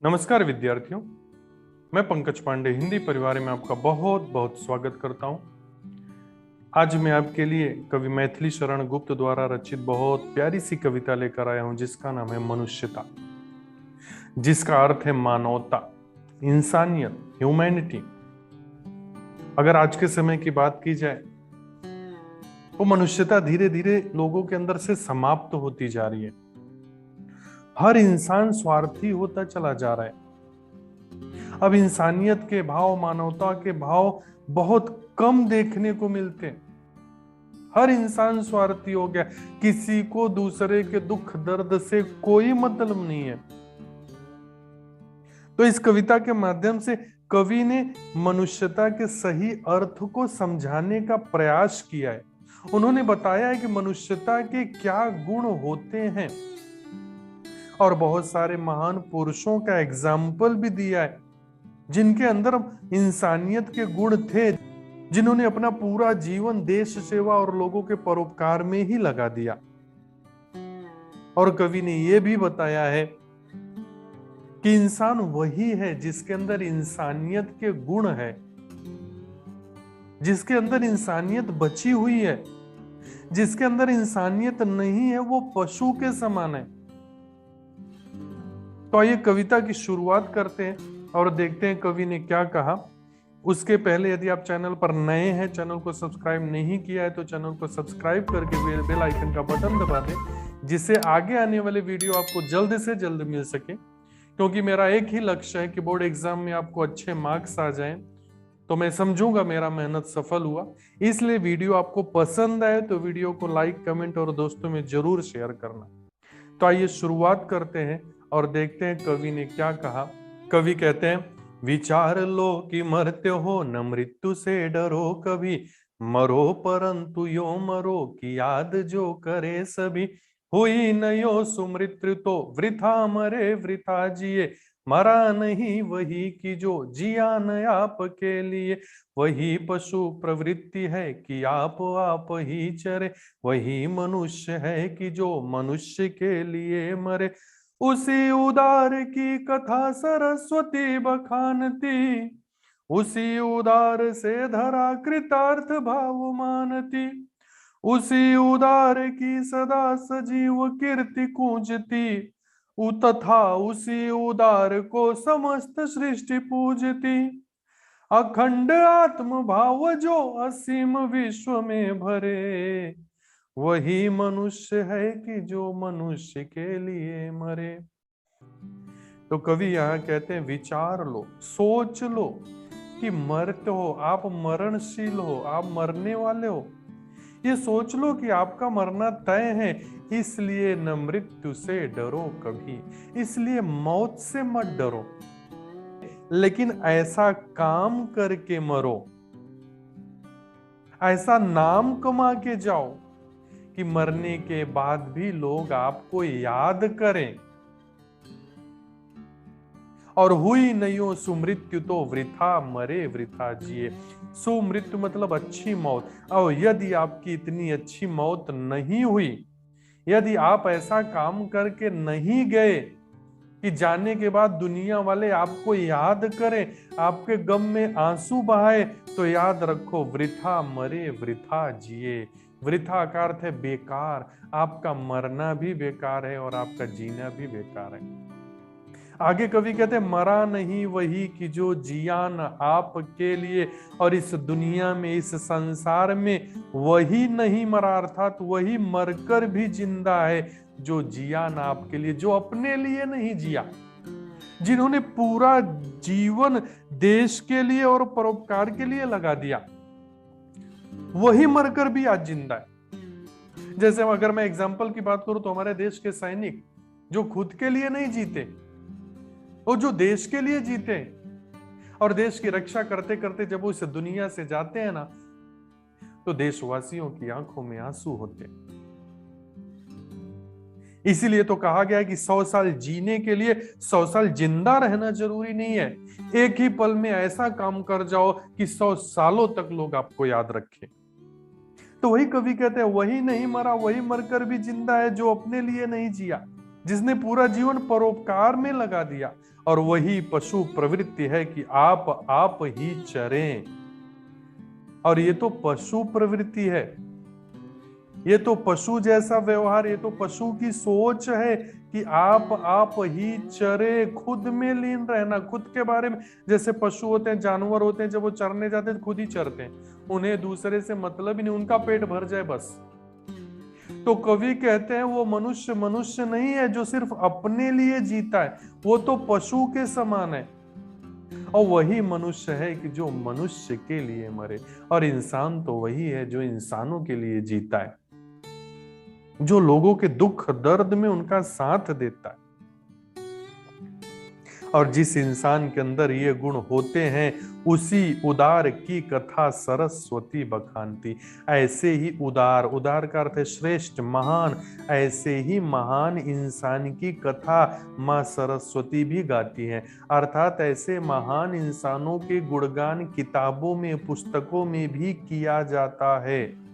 नमस्कार विद्यार्थियों, मैं पंकज पांडे हिंदी परिवार में आपका बहुत बहुत स्वागत करता हूं। आज मैं आपके लिए कवि मैथिली शरण गुप्त द्वारा रचित बहुत प्यारी सी कविता लेकर आया हूं, जिसका नाम है मनुष्यता, जिसका अर्थ है मानवता, इंसानियत, ह्यूमैनिटी। अगर आज के समय की बात की जाए तो मनुष्यता धीरे धीरे लोगों के अंदर से समाप्त होती जा रही है। हर इंसान स्वार्थी होता चला जा रहा है। अब इंसानियत के भाव, मानवता के भाव बहुत कम देखने को मिलते हैं। हर इंसान स्वार्थी हो गया, किसी को दूसरे के दुख दर्द से कोई मतलब नहीं है। तो इस कविता के माध्यम से कवि ने मनुष्यता के सही अर्थ को समझाने का प्रयास किया है। उन्होंने बताया है कि मनुष्यता के क्या गुण होते हैं और बहुत सारे महान पुरुषों का एग्जाम्पल भी दिया है जिनके अंदर इंसानियत के गुण थे, जिन्होंने अपना पूरा जीवन देश सेवा और लोगों के परोपकार में ही लगा दिया। और कवि ने यह भी बताया है कि इंसान वही है जिसके अंदर इंसानियत के गुण है, जिसके अंदर इंसानियत बची हुई है। जिसके अंदर इंसानियत नहीं है वो पशु के समान है। तो आइए कविता की शुरुआत करते हैं और देखते हैं कवि ने क्या कहा। उसके पहले यदि आप चैनल पर नए हैं, चैनल को सब्सक्राइब नहीं किया है तो चैनल को सब्सक्राइब करके बेल आइकन का बटन दबा दें, जिससे आगे आने वाले वीडियो आपको जल्द से जल्द मिल सके। क्योंकि मेरा एक ही लक्ष्य है कि बोर्ड एग्जाम में आपको अच्छे मार्क्स आ जाएं, तो मैं समझूंगा मेरा मेहनत सफल हुआ। इसलिए वीडियो आपको पसंद आए तो वीडियो को लाइक, कमेंट और दोस्तों में जरूर शेयर करना। तो आइए शुरुआत करते हैं और देखते हैं कवि ने क्या कहा। कवि कहते हैं, विचार लो कि मरते हो न मृत्यु से डरो कभी, मरो परंतु यो मरो कि याद जो करे सभी। हुई न यो सुमृत्यु तो वृथा मरे वृथा जिए, मरा नहीं वही कि जो जिया न आप के लिए। वही पशु प्रवृत्ति है कि आप ही चरे, वही मनुष्य है कि जो मनुष्य के लिए मरे। उसी उदार की कथा सरस्वती बखानती, उसी उदार से धरा कृतार्थ भाव मानती। उसी उदार की सदा सजीव कीर्ति गूंजती, तथा उसी उदार को समस्त सृष्टि पूजती। अखंड आत्म भाव जो असीम विश्व में भरे, वही मनुष्य है कि जो मनुष्य के लिए मरे। तो कवि यहाँ कहते हैं, विचार लो, सोच लो कि मरते हो, आप मरणशील हो, आप मरने वाले हो। ये सोच लो कि आपका मरना तय है, इसलिए न मृत्यु से डरो कभी, इसलिए मौत से मत डरो, लेकिन ऐसा काम करके मरो, ऐसा नाम कमा के जाओ कि मरने के बाद भी लोग आपको याद करें। और हुई नयो सुमृत्यु तो वृथा मरे वृथा जिए। सुमृत्यु मतलब अच्छी मौत। और यदि आपकी इतनी अच्छी मौत नहीं हुई, यदि आप ऐसा काम करके नहीं गए कि जाने के बाद दुनिया वाले आपको याद करें, आपके गम में आंसू बहाए, तो याद रखो वृथा मरे वृथा जिए। वृथा का अर्थ है बेकार। आपका मरना भी बेकार है और आपका जीना भी बेकार है। आगे कवि कहते हैं, मरा नहीं वही कि जो जिया न आपके लिए। और इस दुनिया में, इस संसार में वही नहीं मरा, अर्थात वही मरकर भी जिंदा है जो जिया न आपके लिए, जो अपने लिए नहीं जिया, जिन्होंने पूरा जीवन देश के लिए और परोपकार के लिए लगा दिया, वही मरकर भी आज जिंदा है। जैसे अगर मैं एग्जाम्पल की बात करूं तो हमारे देश के सैनिक जो खुद के लिए नहीं जीते, वो जो देश के लिए जीते और देश की रक्षा करते करते जब वो इस दुनिया से जाते हैं ना, तो देशवासियों की आंखों में आंसू होते। इसीलिए तो कहा गया है कि 100 साल जीने के लिए 100 साल जिंदा रहना जरूरी नहीं है। एक ही पल में ऐसा काम कर जाओ कि 100 सालों तक लोग आपको याद रखें। तो वही कवि कहते हैं, वही नहीं मरा वही मरकर भी जिंदा है जो अपने लिए नहीं जिया। जिसने पूरा जीवन परोपकार में लगा दिया। और वही पशु प्रवृत्ति है कि आप ही चरें। और ये तो पशु प्रवृत्ति है, ये तो पशु जैसा व्यवहार, ये तो पशु की सोच है कि आप ही चरे, खुद में लीन रहना, खुद के बारे में। जैसे पशु होते हैं, जानवर होते हैं, जब वो चरने जाते हैं तो खुद ही चरते हैं, उन्हें दूसरे से मतलब ही नहीं, उनका पेट भर जाए बस। तो कवि कहते हैं वो मनुष्य मनुष्य नहीं है जो सिर्फ अपने लिए जीता है, वो तो पशु के समान है। और वही मनुष्य है कि जो मनुष्य के लिए मरे। और इंसान तो वही है जो इंसानों के लिए जीता है, जो लोगों के दुख दर्द में उनका साथ देता है। और जिस इंसान के अंदर ये गुण होते हैं उसी उदार की कथा सरस्वती बखानती। ऐसे ही उदार, उदार का अर्थ है श्रेष्ठ, महान, ऐसे ही महान इंसान की कथा माँ सरस्वती भी गाती हैं। अर्थात ऐसे महान इंसानों के गुणगान किताबों में, पुस्तकों में भी किया जाता है।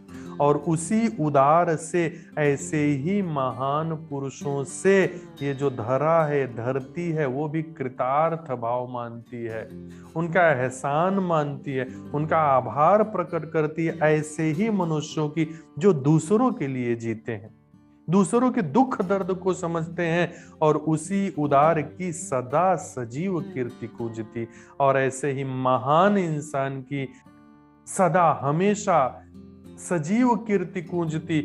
और उसी उदार से, ऐसे ही महान पुरुषों से ये जो धरा है, धरती है, वो भी कृतार्थ भाव मानती है, उनका एहसान मानती है, उनका आभार प्रकट करती है। ऐसे ही मनुष्यों की जो दूसरों के लिए जीते हैं, दूसरों के दुख दर्द को समझते हैं, और उसी उदार की सदा सजीव कीर्ति पूजती। और ऐसे ही महान इंसान की सदा हमेशा सजीव कीर्ति गूंजती,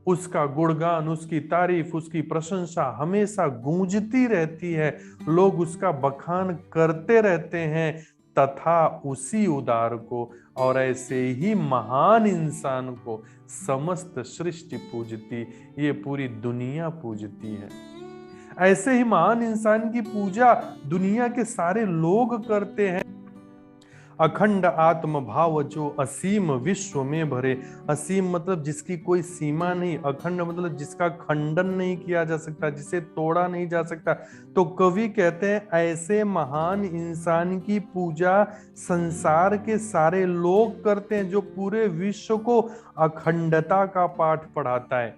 उसका गुणगान, उसकी तारीफ, उसकी प्रशंसा हमेशा गूंजती रहती है, लोग उसका बखान करते रहते हैं। तथा उसी उदार को और ऐसे ही महान इंसान को समस्त सृष्टि पूजती, ये पूरी दुनिया पूजती है। ऐसे ही महान इंसान की पूजा दुनिया के सारे लोग करते हैं। अखंड आत्म भाव जो असीम विश्व में भरे। असीम मतलब जिसकी कोई सीमा नहीं, अखंड मतलब जिसका खंडन नहीं किया जा सकता, जिसे तोड़ा नहीं जा सकता। तो कवि कहते हैं ऐसे महान इंसान की पूजा संसार के सारे लोग करते हैं, जो पूरे विश्व को अखंडता का पाठ पढ़ाता है,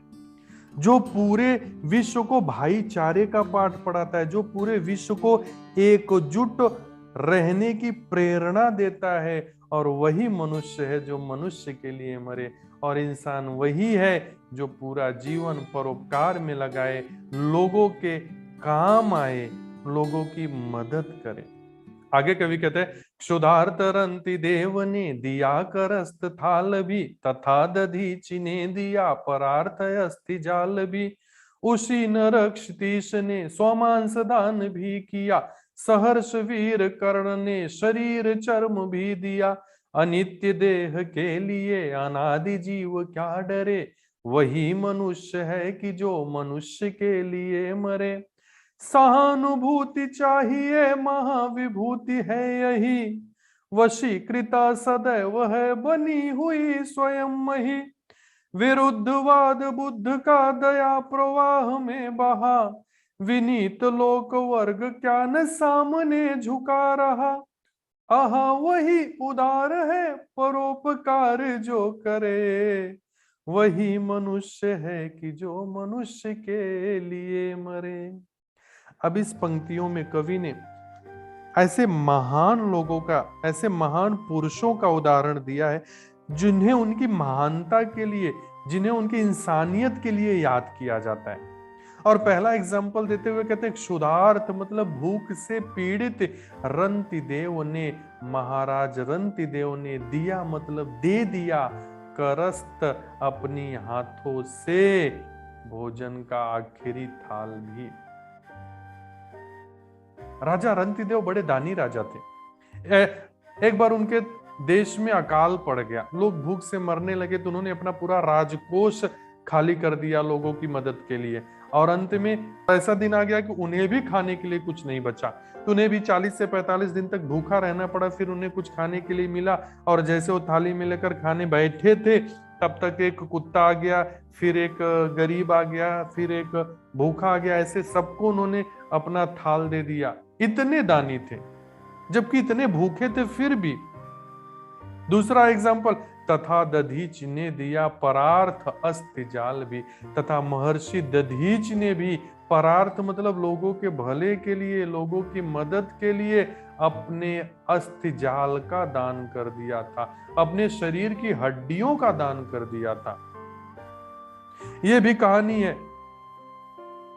जो पूरे विश्व को भाईचारे का पाठ पढ़ाता है, जो पूरे विश्व को एकजुट रहने की प्रेरणा देता है। और वही मनुष्य है जो मनुष्य के लिए मरे। और इंसान वही है जो पूरा जीवन परोपकार में लगाए, लोगों के काम आए, लोगों की मदद करे। आगे कवि कहते हैं क्षुधार्त रंति देव ने दिया करस्त थाल भी, तथा दधीचि ने दिया परार्थ अस्थि जाल भी। उसी नरक्षितीश ने स्वमांस दान भी किया, सहर्ष वीर कर्ण ने शरीर चर्म भी दिया। अनित्य देह के लिए अनादि जीव क्या डरे, वही मनुष्य है कि जो मनुष्य के लिए मरे। सहानुभूति चाहिए महाविभूति है यही, वशीकृता सदैव है बनी हुई स्वयं मही। विरुद्धवाद बुद्ध का दया प्रवाह में बहा, विनीत लोक वर्ग क्या न सामने झुका रहा। आहा वही उदार है परोपकार जो करे, वही मनुष्य है कि जो मनुष्य के लिए मरे। अब इस पंक्तियों में कवि ने ऐसे महान लोगों का, ऐसे महान पुरुषों का उदाहरण दिया है जिन्हें उनकी महानता के लिए, जिन्हें उनकी इंसानियत के लिए याद किया जाता है। और पहला एग्जाम्पल देते हुए कहते हैं क्षुधार्त मतलब भूख से पीड़ित। रंति देव ने, महाराज रंति देव ने, दिया मतलब दे दिया, करस्त अपनी हाथों से भोजन का आखिरी थाल भी। राजा रंतिदेव बड़े दानी राजा थे। एक बार उनके देश में अकाल पड़ गया, लोग भूख से मरने लगे, तो उन्होंने अपना पूरा राजकोष खाली कर दिया लोगों की मदद के लिए। और अंत में ऐसा दिन आ गया कि उन्हें भी खाने के लिए कुछ नहीं बचा, तो उन्हें भी 40 से 45 दिन तक भूखा रहना पड़ा। फिर उन्हें कुछ खाने के लिए मिला, और जैसे वो थाली में लेकर खाने बैठे थे तब तक एक कुत्ता आ गया, फिर एक गरीब आ गया, फिर एक भूखा आ गया। ऐसे सबको उन्होंने अपना थाल दे दिया। इतने दानी थे, जबकि इतने भूखे थे फिर भी। दूसरा एग्जाम्पल, तथा दधीच ने दिया परार्थ अस्ति जाल भी। तथा महर्षि दधीच ने भी परार्थ मतलब लोगों के भले के लिए, लोगों की मदद के लिए अपने अस्थि जाल का दान कर दिया था, अपने शरीर की हड्डियों का दान कर दिया था। यह भी कहानी है,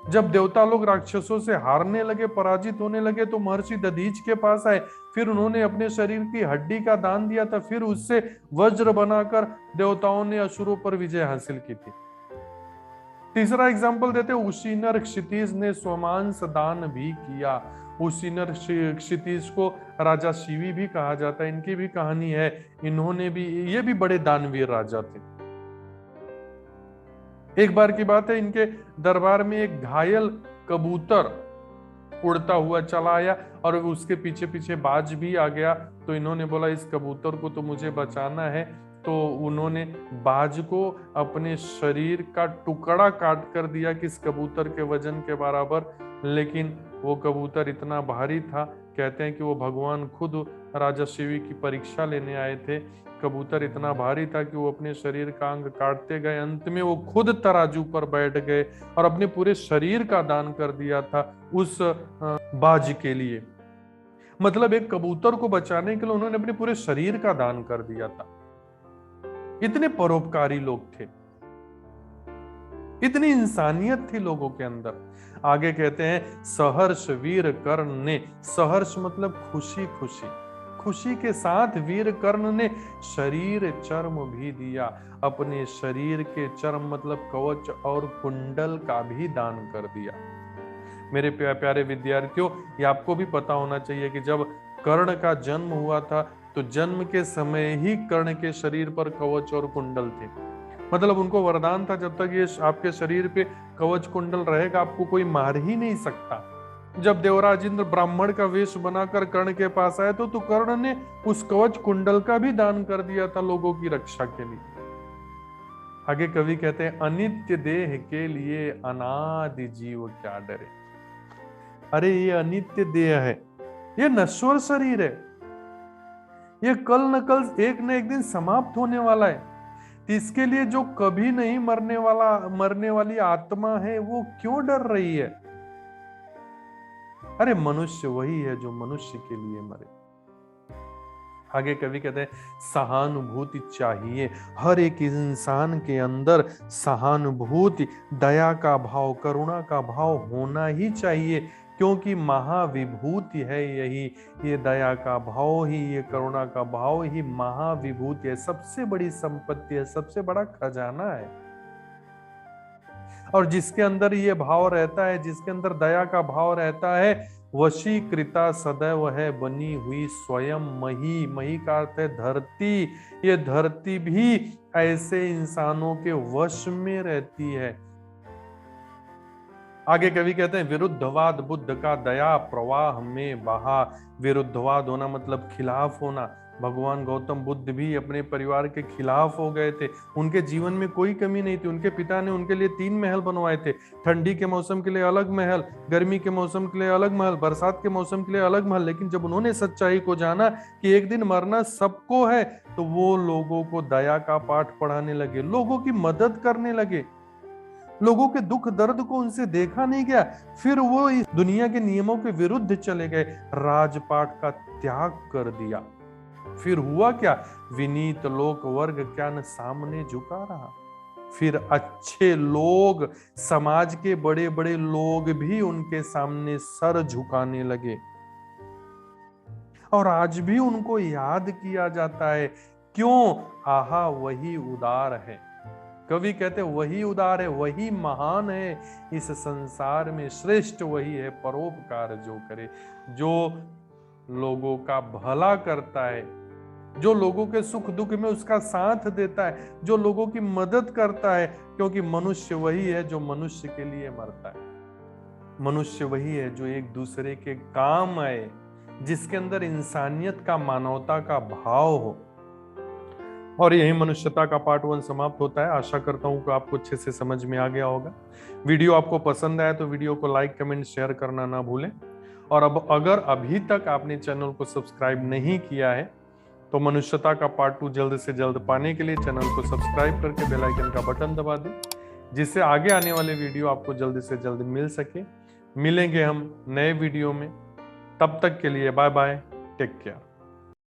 जब देवता लोग राक्षसों से हारने लगे, पराजित होने लगे, तो महर्षि दधीच के पास आए। फिर उन्होंने अपने शरीर की हड्डी का दान दिया था, फिर उससे वज्र बनाकर देवताओं ने असुरों पर विजय हासिल की थी। तीसरा एग्जाम्पल देते, उशीनर क्षितिज ने स्वमांस दान भी किया। उशीनर क्षितिज को राजा शिवी भी कहा जाता है, इनकी भी कहानी है। इन्होंने भी, ये भी बड़े दानवीर राजा थे। एक बार की बात है, इनके दरबार में एक घायल कबूतर उड़ता हुआ चला आया और उसके पीछे पीछे बाज भी आ गया। तो इन्होंने बोला इस कबूतर को तो मुझे बचाना है। तो उन्होंने बाज को अपने शरीर का टुकड़ा काट कर दिया किस कबूतर के वजन के बराबर, लेकिन वो कबूतर इतना भारी था, कहते हैं कि वो भगवान खुद राजा शिवी की परीक्षा लेने आए थे। कबूतर इतना भारी था कि वो अपने शरीर का अंग काटते गए, अंत में वो खुद तराजू पर बैठ गए और अपने पूरे शरीर का दान कर दिया था उस बाज के लिए। मतलब एक कबूतर को बचाने के लिए उन्होंने अपने पूरे शरीर का दान कर दिया था। इतने परोपकारी लोग थे, इतनी इंसानियत थी लोगों के अंदर। आगे कहते हैं सहर्ष वीर कर्ण ने, सहर्ष मतलब खुशी, खुशी खुशी के साथ वीर कर्ण ने शरीर चर्म भी दिया। अपने शरीर के चर्म मतलब कवच और कुंडल का भी दान कर दिया। मेरे प्यारे विद्यार्थियों, ये आपको भी पता होना चाहिए कि जब कर्ण का जन्म हुआ था तो जन्म के समय ही कर्ण के शरीर पर कवच और कुंडल थे। मतलब उनको वरदान था, जब तक ये आपके शरीर पे कवच कुंडल रहेगा आपको कोई मार ही नहीं सकता। जब देवराज इंद्र ब्राह्मण का वेश बनाकर कर्ण के पास आए तो कर्ण ने उस कवच कुंडल का भी दान कर दिया था लोगों की रक्षा के लिए। आगे कवि कहते हैं अनित्य देह के लिए अनादि जीव क्या डरे। अरे ये अनित्य देह है, ये नश्वर शरीर है, ये कल न कल एक न एक दिन समाप्त होने वाला है। इसके लिए जो कभी नहीं मरने वाली आत्मा है वो क्यों डर रही है। अरे मनुष्य वही है जो मनुष्य के लिए मरे। आगे कवि कहते हैं सहानुभूति चाहिए, हर एक इंसान के अंदर सहानुभूति, दया का भाव, करुणा का भाव होना ही चाहिए, क्योंकि महाविभूति है यही, ये दया का भाव ही, ये करुणा का भाव ही महाविभूति है, सबसे बड़ी संपत्ति है, सबसे बड़ा खजाना है। और जिसके अंदर ये भाव रहता है, जिसके अंदर दया का भाव रहता है, वशीकृता सदैव है बनी हुई स्वयं मही। मही का अर्थ है धरती। ये धरती भी ऐसे इंसानों के वश में रहती है। आगे कवि कहते हैं विरुद्धवाद बुद्ध का दया प्रवाह में बहा। विरुद्धवाद होना मतलब खिलाफ होना। भगवान गौतम बुद्ध भी अपने परिवार के खिलाफ हो गए थे। उनके जीवन में कोई कमी नहीं थी। उनके पिता ने उनके लिए 3 महल बनवाए थे। ठंडी के मौसम के लिए अलग महल, गर्मी के मौसम के लिए अलग महल, बरसात के मौसम के लिए अलग महल। लेकिन जब उन्होंने सच्चाई को जाना कि एक दिन मरना सबको है, तो वो लोगों को दया का पाठ पढ़ाने लगे, लोगों की मदद करने लगे। लोगों के दुख दर्द को उनसे देखा नहीं गया। फिर वो इस दुनिया के नियमों के विरुद्ध चले गए, राजपाट का त्याग कर दिया। फिर हुआ क्या, विनीत लोक वर्ग क्या न सामने झुका रहा। फिर अच्छे लोग, समाज के बड़े बड़े लोग भी उनके सामने सर झुकाने लगे। और आज भी उनको याद किया जाता है। क्यों? आहा वही उदार है। कवि कहते वही उदार है, वही महान है। इस संसार में श्रेष्ठ वही है परोपकार जो करे, जो लोगों का भला करता है, जो लोगों के सुख दुख में उसका साथ देता है, जो लोगों की मदद करता है। क्योंकि मनुष्य वही है जो मनुष्य के लिए मरता है। मनुष्य वही है जो एक दूसरे के काम आए, जिसके अंदर इंसानियत का, मानवता का भाव हो। और यही मनुष्यता का पार्ट 1 समाप्त होता है। आशा करता हूं कि आपको अच्छे से समझ में आ गया होगा। वीडियो आपको पसंद आया तो वीडियो को लाइक, कमेंट, शेयर करना ना भूलें। और अब अगर अभी तक आपने चैनल को सब्सक्राइब नहीं किया है तो मनुष्यता का पार्ट 2 जल्द से जल्द पाने के लिए चैनल को सब्सक्राइब करके बेल आइकन का बटन दबा दें। जिससे आगे आने वाले वीडियो आपको जल्दी से जल्दी मिल सके। मिलेंगे हम नए वीडियो में, तब तक के लिए बाय बाय, टेक केयर।